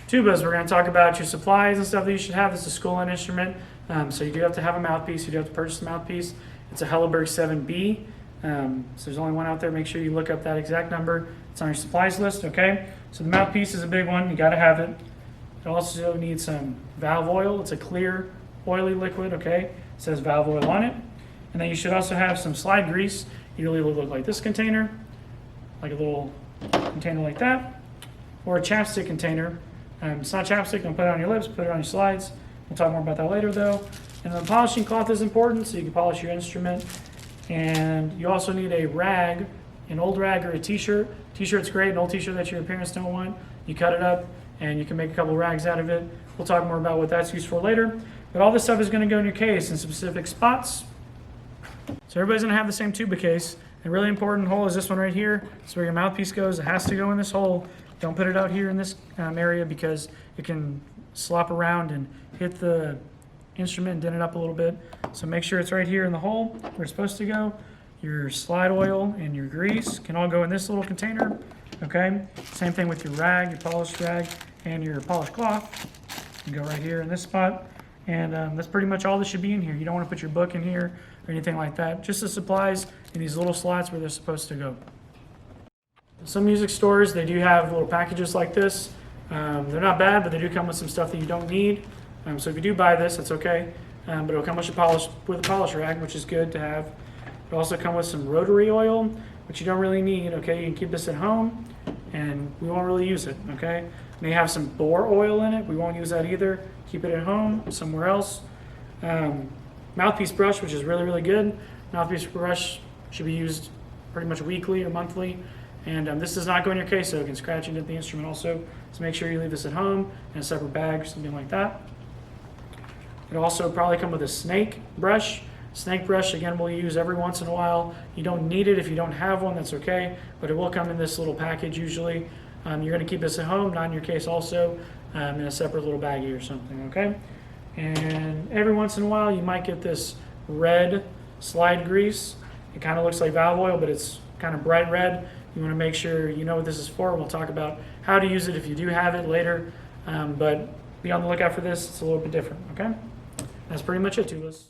Tubas, we're going to talk about your supplies and stuff that you should have. This is a school-end instrument, so you do have to have a mouthpiece. You do have to purchase a mouthpiece. It's a Helleberg 7B, so there's only one out there. Make sure you look up that exact number. It's on your supplies list, okay? So the mouthpiece is a big one. You got to have it. It also needs some valve oil. It's a clear, oily liquid, okay? It says valve oil on it. And then you should also have some slide grease. Usually it will look like this container, like a little container like that, or a chapstick container. It's not chapstick, don't put it on your lips, put it on your slides. We'll talk more about that later though. And the polishing cloth is important, so you can polish your instrument. And you also need a rag, an old rag or a t-shirt. T-shirt's great, an old t-shirt that your parents don't want. You cut it up and you can make a couple rags out of it. We'll talk more about what that's used for later. But all this stuff is going to go in your case in specific spots. So everybody's going to have the same tuba case. A really important hole is this one right here. It's where your mouthpiece goes. It has to go in this hole. Don't put it out here in this area because it can slop around and hit the instrument and dent it up a little bit. So make sure it's right here in the hole where it's supposed to go. Your slide oil and your grease can all go in this little container. Okay. Same thing with your rag, your polished rag, and your polished cloth. You can go right here in this spot. And that's pretty much all that should be in here. You don't want to put your book in here or anything like that. Just the supplies in these little slots where they're supposed to go. Some music stores, they do have little packages like this. They're not bad, but they do come with some stuff that you don't need. So if you do buy this, that's okay. But it'll come with a polish rag, which is good to have. It'll also come with some rotary oil, which you don't really need. Okay, you can keep this at home, and we won't really use it. Okay, it may have some bore oil in it. We won't use that either. Keep it at home, somewhere else. Mouthpiece brush, which is really, really good. Mouthpiece brush should be used pretty much weekly or monthly. And this does not go in your case, so it can scratch into the instrument also. So make sure you leave this at home in a separate bag or something like that. It'll also probably come with a snake brush. Snake brush, again, we'll use every once in a while. You don't need it if you don't have one, that's okay. But it will come in this little package usually. You're going to keep this at home, not in your case also, in a separate little baggie or something, okay? And every once in a while, you might get this red slide grease. It kind of looks like valve oil, but it's kind of bright red. You want to make sure you know what this is for. We'll talk about how to use it if you do have it later. But be on the lookout for this. It's a little bit different, okay? That's pretty much it, Tubas.